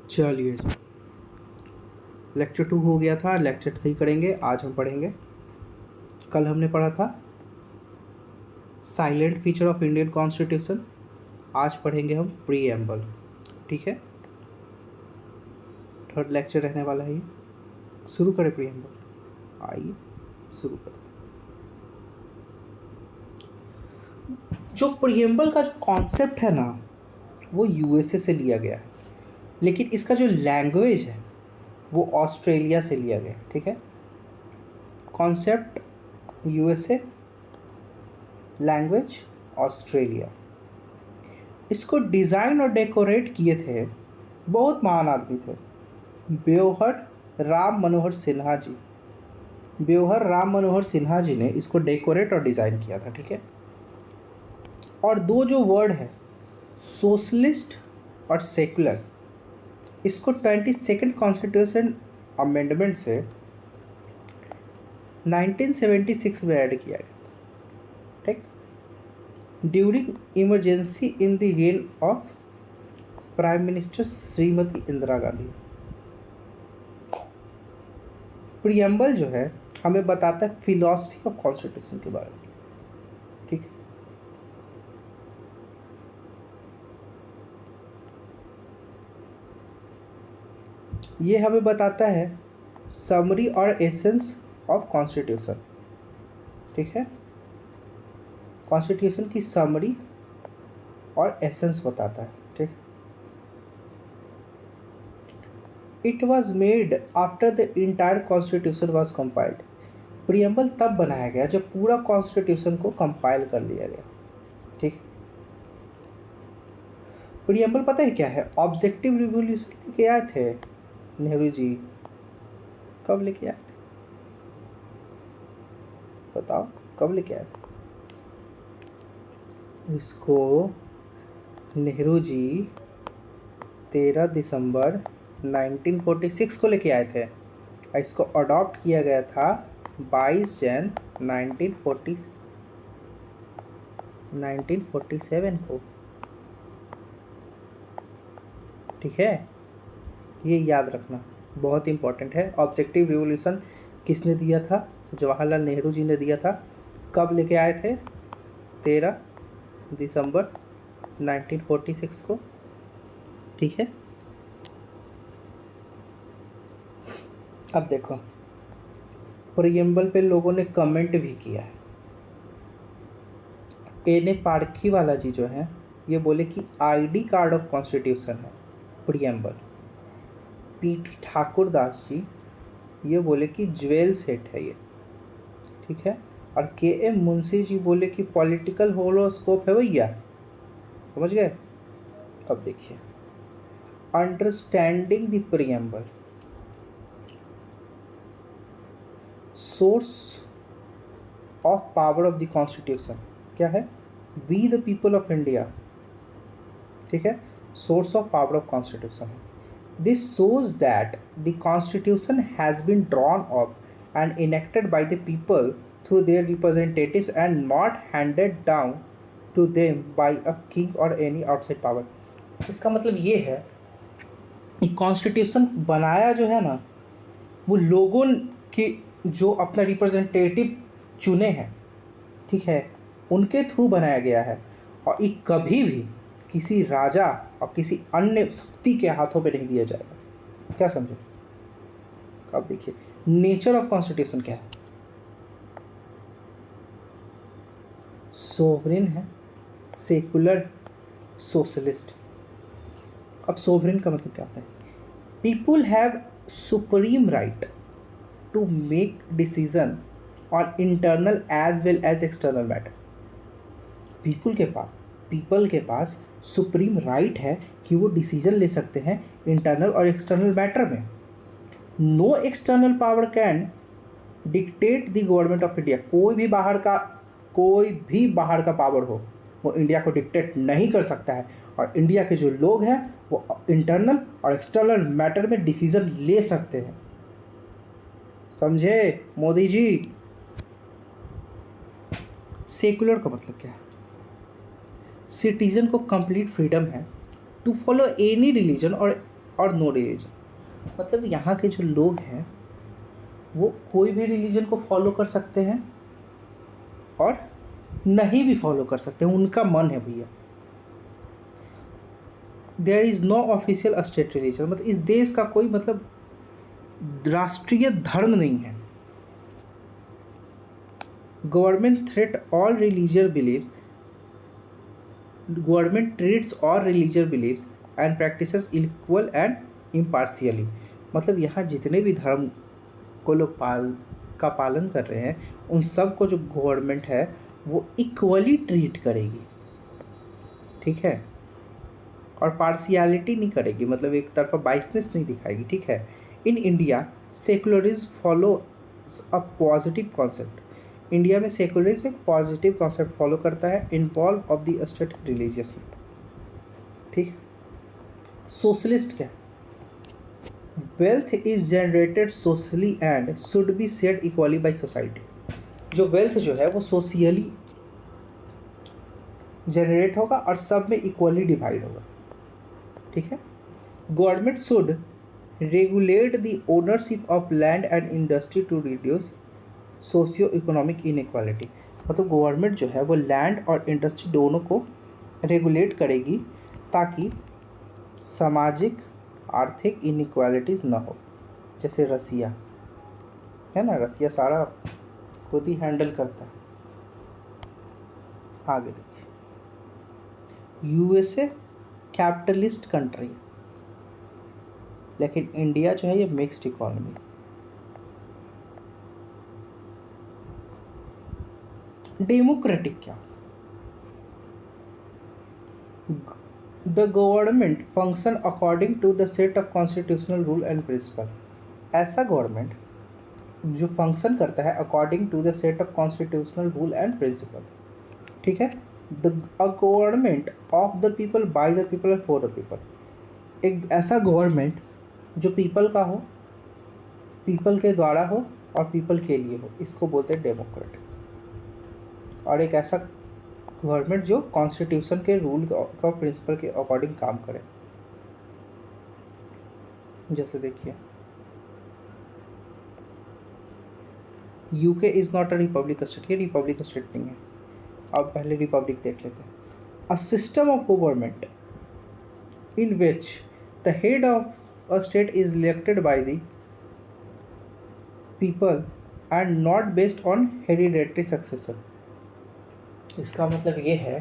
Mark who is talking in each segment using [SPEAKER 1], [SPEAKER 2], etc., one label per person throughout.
[SPEAKER 1] चलिए जी, लेक्चर 2 हो गया था। लेक्चर 3 करेंगे। आज हम पढ़ेंगे, कल हमने पढ़ा था silent feature of Indian constitution. आज पढ़ेंगे हम प्रीएम्बल। ठीक है, थर्ड लेक्चर रहने वाला है ये। शुरू करें प्रीएम्बल। आइए शुरू करते हैं। जो प्रीएम्बल का जो कॉन्सेप्ट है ना, वो यूएसए से लिया गया है, लेकिन इसका जो लैंग्वेज है वो ऑस्ट्रेलिया से लिया गया है। ठीक है, कॉन्सेप्ट यूएसए, लैंग्वेज ऑस्ट्रेलिया। इसको डिज़ाइन और डेकोरेट किए थे बहुत महान आदमी थे, ब्योहर राम मनोहर सिन्हा जी। ब्योहर राम मनोहर सिन्हा जी ने इसको डेकोरेट और डिज़ाइन किया था। ठीक है, और दो जो वर्ड है सोशलिस्ट और सेकुलर, इसको 22nd कॉन्स्टिट्यूशन अमेंडमेंट से 1976 में ऐड किया गया। ठीक, during emergency in the rain of prime minister Shrimati Indira Gandhi. Preamble जो है हमें बताता है फिलॉसफी ऑफ कॉन्स्टिट्यूशन के बारे में। ठीक है, ये हमें बताता है समरी और एसेंस ऑफ कॉन्स्टिट्यूशन। ठीक है, कॉन्स्टिट्यूशन की समरी और एसेंस बताता है। ठीक, it was made after the entire constitution was compiled. Preamble तब बनाया गया जब पूरा कॉन्स्टिट्यूशन को कंपाइल कर लिया गया। ठीक, प्रीएम्बल पता है क्या है? ऑब्जेक्टिव रिवोल्यूशन लेके आए थे नेहरू जी। कब लेके आए थे बताओ, कब लेके आए थे इसको? नेहरू जी 13 दिसंबर 1946 को लेके आए थे। इसको अडॉप्ट किया गया था 22 जन 1947 को। ठीक है, ये याद रखना, बहुत इंपॉर्टेंट है। ऑब्जेक्टिव रिवोल्यूशन किसने दिया था? तो जवाहरलाल नेहरू जी ने दिया था। कब लेके आए थे? 13 दिसंबर 1946 को। ठीक है, अब देखो प्रीएम्बल पे लोगों ने कमेंट भी किया है। एन ए पारखी वाला जी जो है ये बोले कि आईडी कार्ड ऑफ कॉन्स्टिट्यूशन है प्रीएम्बल। पीटी ठाकुर दास जी ये बोले कि ज्वेल सेट है ये। ठीक है, और के एम मुंशी जी बोले कि पॉलिटिकल होरोस्कोप है भैया। समझ गए? अब देखिए, understanding the preamble, source of power of the constitution क्या है? We the people of India. ठीक है, source of power of constitution है। This shows that the constitution has been drawn up and enacted by the people through their representatives and not handed down to them by a king or any outside power। इसका मतलब ये है कि constitution बनाया जो है ना, वो लोगों के जो अपना रिप्रेजेंटेटिव चुने हैं, ठीक है, उनके थ्रू बनाया गया है। और ये कभी भी किसी राजा और किसी अन्य शक्ति के हाथों पे नहीं दिया जाएगा। क्या समझे? अब देखिए नेचर ऑफ कॉन्स्टिट्यूशन क्या है? सोवरेन है, सेकुलर, सोशलिस्ट। अब सोवरेन का मतलब क्या होता है? People have supreme right to make decision on internal as well as external matter. People के पास सुप्रीम राइट है कि वो डिसीजन ले सकते हैं इंटरनल और एक्सटर्नल मैटर में। No external power can dictate the government of India. कोई भी बाहर का पावर हो वो इंडिया को डिक्टेट नहीं कर सकता है। और इंडिया के जो लोग हैं वो इंटरनल और एक्सटर्नल मैटर में डिसीजन ले सकते हैं। समझे मोदी जी? सेकुलर का मतलब क्या है? सिटीजन को कंप्लीट फ्रीडम है टू फॉलो एनी रिलीजन और और नो रिलीजन, मतलब यहाँ के जो लोग हैं वो कोई भी रिलीजन को फॉलो कर सकते हैं और नहीं भी फॉलो कर सकते हैं, उनका मन है भैया। There is no official state religion, मतलब इस देश का कोई मतलब राष्ट्रीय धर्म नहीं है। Government threat all religious believes, government treats all religious believes and practices equal and impartially, मतलब यहाँ जितने भी धर्म को लोग पालन कर रहे हैं उन सब को जो गवर्नमेंट है वो इक्वली ट्रीट करेगी, ठीक है, और पार्शियलिटी नहीं करेगी, मतलब एक तरफा बाइसनेस नहीं दिखाएगी, ठीक है। In India secularism follow a positive concept, India में सेकुलरिज्म एक पॉजिटिव कॉन्सेप्ट फॉलो करता है, involve of the state religiously, ठीक। सोशलिस्ट क्या है? Wealth is generated socially and should be shared equally by society, जो वेल्थ जो है वो सोशियली जनरेट होगा और सब में इक्वली डिवाइड होगा, ठीक है। Government should regulate the ownership of land and industry to reduce socio economic inequality, मतलब गवर्नमेंट जो है वो लैंड और इंडस्ट्री दोनों को रेगुलेट करेगी ताकि सामाजिक आर्थिक इनइक्वालिटीज़ ना हो। जैसे रसिया है ना, रसिया सारा खुद ही हैंडल करता है। आगे देखिए, यूएसए कैपिटलिस्ट कंट्री, लेकिन इंडिया जो है ये मिक्स्ड इकोनॉमी। डेमोक्रेटिक क्या? The government function according to the set of constitutional rule and principle, ऐसा गवर्नमेंट जो फंक्शन करता है according to the set of constitutional rule and principle, ठीक है। A government of the people by the people and for the people, एक ऐसा government जो people का हो, पीपल के द्वारा हो और पीपल के लिए हो, इसको बोलते हैं डेमोक्रेटिक। और एक ऐसा गवर्नमेंट जो कॉन्स्टिट्यूशन के रूल और प्रिंसिपल के अकॉर्डिंग काम करे। जैसे देखिए, UK is not a republic state, ये रिपब्लिक स्टेट नहीं है। अब पहले रिपब्लिक देख लेते हैं। A system of government in which the head of a state is elected by the people and not based on hereditary successor. इसका मतलब ये है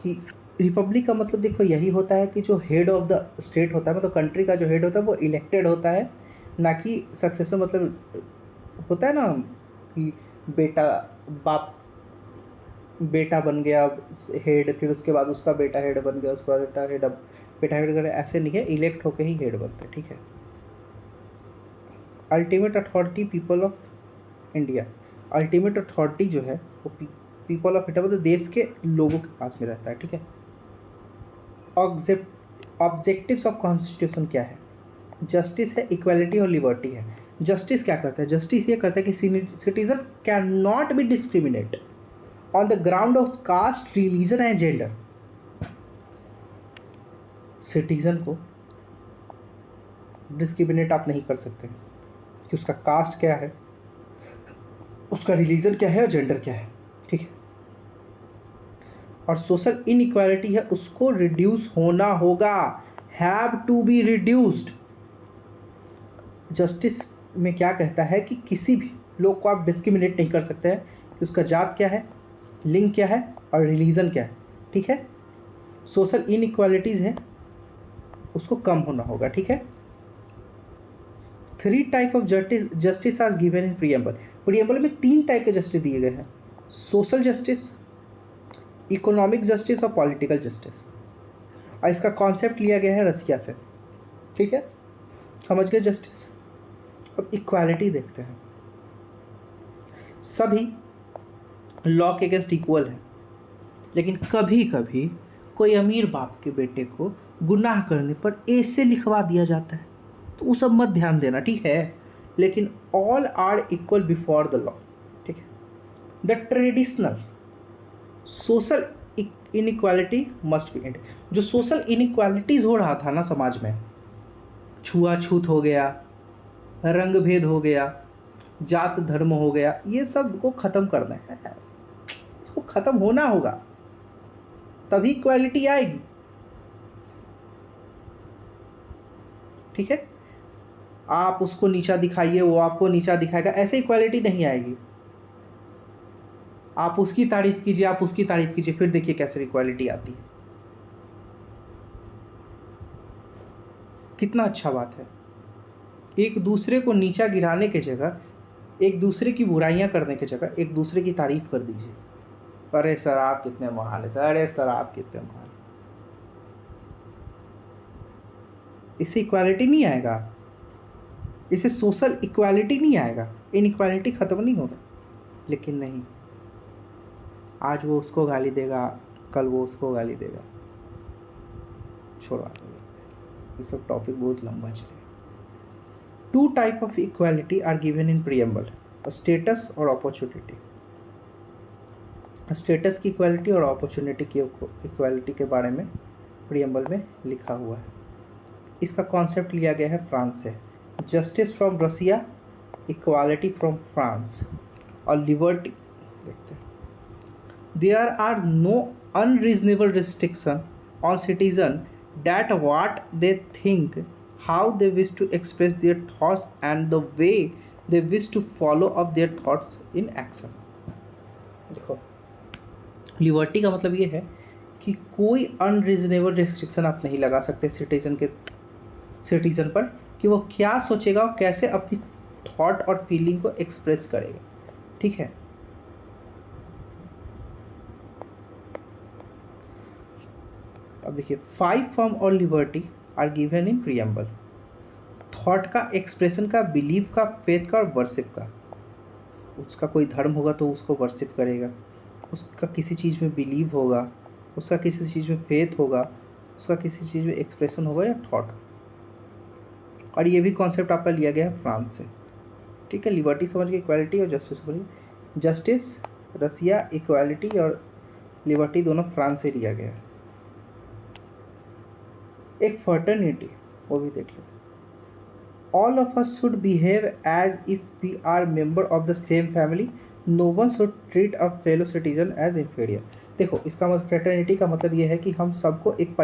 [SPEAKER 1] कि रिपब्लिक का मतलब देखो यही होता है कि जो हेड ऑफ द स्टेट होता है, मतलब कंट्री का जो हेड होता है वो इलेक्टेड होता है, ना कि सक्सेसर। मतलब होता है ना कि बेटा बन गया हेड, फिर उसके बाद उसका बेटा हेड बन गया, उसके बाद बेटा हेड करे, ऐसे नहीं है, इलेक्ट होके ही हेड बनते हैं, ठीक है। Ultimate authority people of India, ultimate authority जो है वो पीपल ऑफ इंडिया, मतलब देश के लोगों के पास में रहता है, ठीक है। ऑब्जेक्टिव्स ऑफ कॉन्स्टिट्यूशन क्या है? जस्टिस है, इक्वालिटी और लिबर्टी है। जस्टिस क्या करता है? जस्टिस ये करता है कि citizen can not be discriminate on the ground of caste, religion and gender. Citizen को डिस्क्रिमिनेट आप नहीं कर सकते कि उसका कास्ट क्या है, उसका रिलीजन क्या है और जेंडर क्या है, ठीक है। और सोशल इनइक्वालिटी है, उसको रिड्यूस होना होगा, have to be reduced. Justice में क्या कहता है कि किसी भी लोग को आप डिस्क्रिमिनेट नहीं कर सकते हैं कि उसका जात क्या है, लिंग क्या है और रिलीजन क्या है, ठीक है। सोशल इनइक्वालिटीज़ है, उसको कम होना होगा, ठीक है। 3 type of justice are given in preamble. Preamble में 3 टाइप के जस्टिस दिए गए हैं, सोशल जस्टिस, इकोनॉमिक जस्टिस और पॉलिटिकल जस्टिस। और इसका कॉन्सेप्ट लिया गया है रसिया से, ठीक है, समझ गए जस्टिस। अब इक्वालिटी देखते हैं। सभी लॉ के अगेंस्ट इक्वल है, लेकिन कभी कभी कोई अमीर बाप के बेटे को गुनाह करने पर ऐसे लिखवा दिया जाता है, तो वो सब मत ध्यान देना, ठीक है। लेकिन all are equal before the law, ठीक है। The traditional social inequality must be end. जो सोशल इनइक्वालिटीज़ हो रहा था ना समाज में, छुआछूत हो गया, रंग भेद हो गया, जात धर्म हो गया, ये सब को ख़त्म करना है, इसको ख़त्म होना होगा, तभी इक्वालिटी आएगी। ठीक है, आप उसको नीचा दिखाइए, वो आपको नीचा दिखाएगा, ऐसे इक्वालिटी नहीं आएगी। आप उसकी तारीफ कीजिए, आप उसकी तारीफ कीजिए, फिर देखिए कैसे इक्वालिटी आती है। कितना अच्छा बात है। एक दूसरे को नीचा गिराने की जगह, एक दूसरे की बुराइयां करने की जगह एक दूसरे की तारीफ कर दीजिए। अरे सर आप कितने महान है सर, अरे सर आप कितने महान। इससे इक्वालिटी नहीं आएगा, इससे सोशल इक्वालिटी नहीं आएगा, इनइक्वालिटी ख़त्म नहीं होगा। लेकिन नहीं, आज वो उसको गाली देगा, कल वो उसको गाली देगा। छोड़ो, ये सब टॉपिक बहुत लंबा चलेगा। 2 type of equality are given in preamble, status और अपॉर्चुनिटी। स्टेटस की इक्वालिटी और अपॉर्चुनिटी की इक्वालिटी के बारे में प्रीएम्बल में लिखा हुआ है। इसका कॉन्सेप्ट लिया गया है फ्रांस से। Justice from Russia, equality from France और लिबर्टी। देखते हैं, there are no unreasonable restriction on citizen that what they think, how they wish to express their thoughts and the way they wish to follow up their thoughts in action। देखो, liberty का मतलब ये है कि कोई unreasonable restriction आप नहीं लगा सकते सिटीजन पर कि वो क्या सोचेगा और कैसे अपनी थॉट और फीलिंग को एक्सप्रेस करेगा। ठीक है, अब देखिए, 5 फॉर्म और liberty are given in preamble. Thought का, एक्सप्रेशन का, बिलीफ का, फेथ का और वर्शिप का। उसका कोई धर्म होगा तो उसको वर्शिप करेगा, उसका किसी चीज़ में बिलीव होगा, उसका किसी चीज़ में फेथ होगा, उसका किसी चीज़ में एक्सप्रेशन होगा या थॉट। और ये भी कॉन्सेप्ट आपका लिया गया है फ्रांस से। ठीक है, लिबर्टी समझ के, इक्वालिटी और जस्टिस बोलिए। जस्टिस रसिया, इक्वालिटी और लिबर्टी दोनों फ्रांस से लिया गया है। एक फर्टर्निटी, वो भी देख लेते। All of us should behave as if we are member of the same family, no one should treat a fellow citizen as inferior. देखो, इसका मतलब फ्रेटर्निटी का मतलब ये है कि हम सबको एक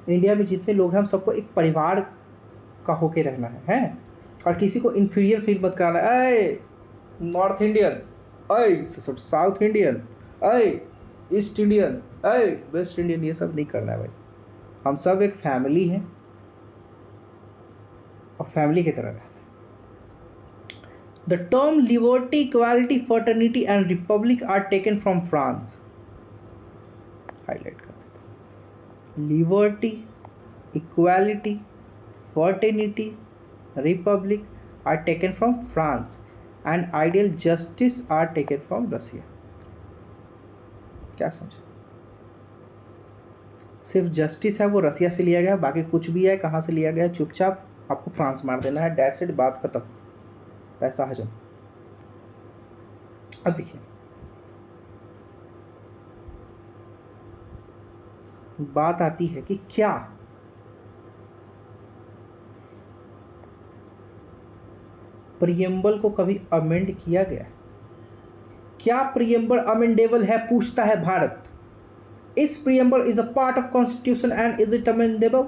[SPEAKER 1] इंडिया में जितने लोग हैं हम सबको एक परिवार का होके रहना है, और किसी को इन्फीरियर फील मत कराना। अय नॉर्थ इंडियन, अय साउथ इंडियन, अय ईस्ट इंडियन, अय वेस्ट इंडियन, ये सब नहीं करना है भाई। हम सब एक फैमिली हैं और फैमिली की तरह रहना है। The term liberty, equality, fraternity and republic are taken from France. Highlight कर देते हैं। Liberty, equality, fraternity, republic are taken from France and ideal justice are taken from Russia. क्या समझे? सिर्फ जस्टिस है वो रसिया से लिया गया, बाकी कुछ भी है कहाँ से लिया गया है चुपचाप आपको फ्रांस मार देना है, डेट सेट, बात खत्म, पैसा हजम। अब देखिए, बात आती है कि क्या प्रीएम्बल को कभी अमेंड किया गया? क्या प्रीएम्बल अमेंडेबल है, पूछता है भारत। इस preamble is a part of constitution and is it amendable?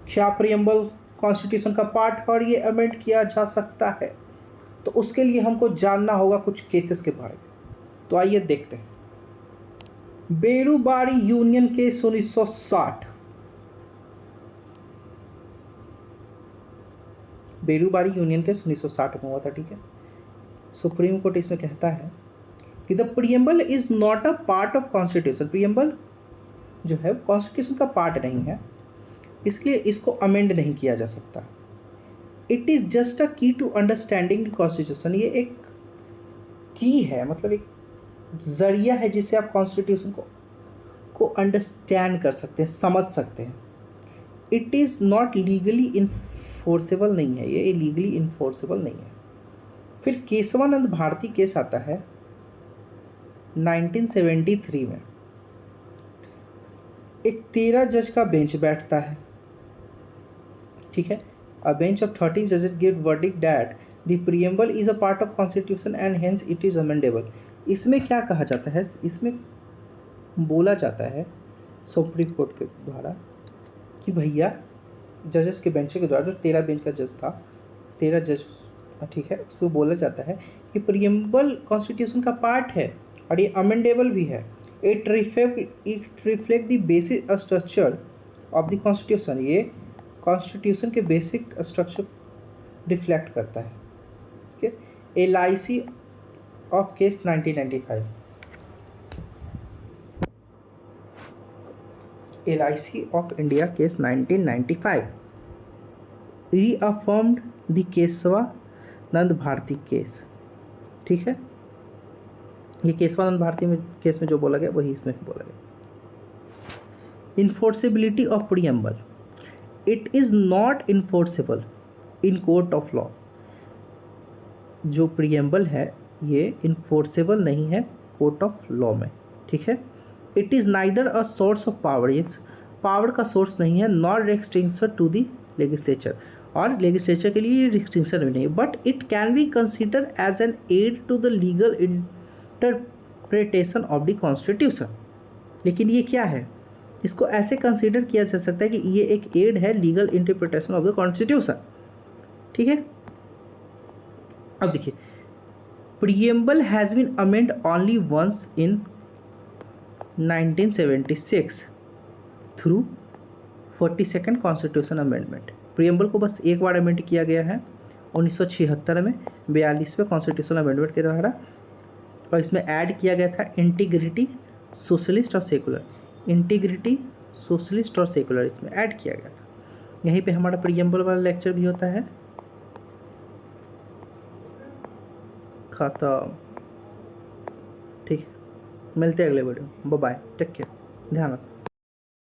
[SPEAKER 1] क्या प्रीएम्बल कॉन्स्टिट्यूशन का पार्ट है और ये अमेंड किया जा सकता है? तो उसके लिए हमको जानना होगा कुछ केसेस के बारे में। तो आइए देखते हैं। Berubari union case 1960। Berubari union case 1960 में हुआ था। ठीक है, सुप्रीम कोर्ट इसमें कहता है कि the preamble is not a part of constitution. Preamble जो है कॉन्स्टिट्यूशन का पार्ट नहीं है, इसलिए इसको अमेंड नहीं किया जा सकता। इट इज़ जस्ट अ की टू अंडरस्टैंडिंग कॉन्स्टिट्यूशन। ये एक की है, मतलब एक जरिया है जिससे आप कॉन्स्टिट्यूशन को अंडरस्टैंड कर सकते हैं, समझ सकते हैं। It is not legally enforceable नहीं है, ये लीगली इन्फोर्सेबल नहीं है। फिर केशवानंद भारती केस आता है 1973 में। एक 13 जज का बेंच बैठता है, ठीक है। अ बेंच ऑफ 13 जजेस give verdict that the preamble is a part of constitution and hence it is amendable. इसमें क्या कहा जाता है, इसमें बोला जाता है सुप्रीम कोर्ट के द्वारा कि भैया जजेस के बेंच के द्वारा, जो 13 बेंच का जज था, 13 जज, ठीक है, उसको बोला जाता है कि प्रीएम्बल कॉन्स्टिट्यूशन का पार्ट है और ये अमेंडेबल भी है। It reflect the basic structure of the constitution. ये कॉन्स्टिट्यूशन के बेसिक स्ट्रक्चर रिफ्लेक्ट करता है, ठीक है। LIC of case 1995, LIC of India case 1995 reaffirmed the Kesavananda Bharati case, ठीक है। ये केशवानंद भारती में केस में जो बोला गया वही इसमें बोला गया। Enforceability of preamble, it is not enforceable in court of law. जो प्रीएम्बल है ये इन्फोर्सेबल नहीं है कोर्ट ऑफ लॉ में, ठीक है। It is neither a source of power, ये पावर का सोर्स नहीं है, not restriction to the legislature, और लेजिस्लेचर के लिए रिस्ट्रिक्शन भी नहीं है, but it can be consider as an aid to the legal interpretation of the constitution. लेकिन ये क्या है, इसको ऐसे कंसिडर किया जा सकता है कि ये एक एड है legal interpretation of the constitution, ठीक है। अब देखिए, preamble has been amend only once in 1976 through 42nd constitutional amendment. Preamble को बस एक बार अमेंड किया गया है 1976 में 42वें कॉन्स्टिट्यूशन अमेंडमेंट के द्वारा, और इसमें ऐड किया गया था इंटीग्रिटी, सोशलिस्ट और सेकुलर। इंटीग्रिटी, सोशलिस्ट और सेकुलर इसमें ऐड किया गया था। यहीं पे हमारा प्रीएम्बल वाला लेक्चर भी होता है खत्म, ठीक है। मिलते हैं अगले video, bye bye, take care, ध्यान रखो।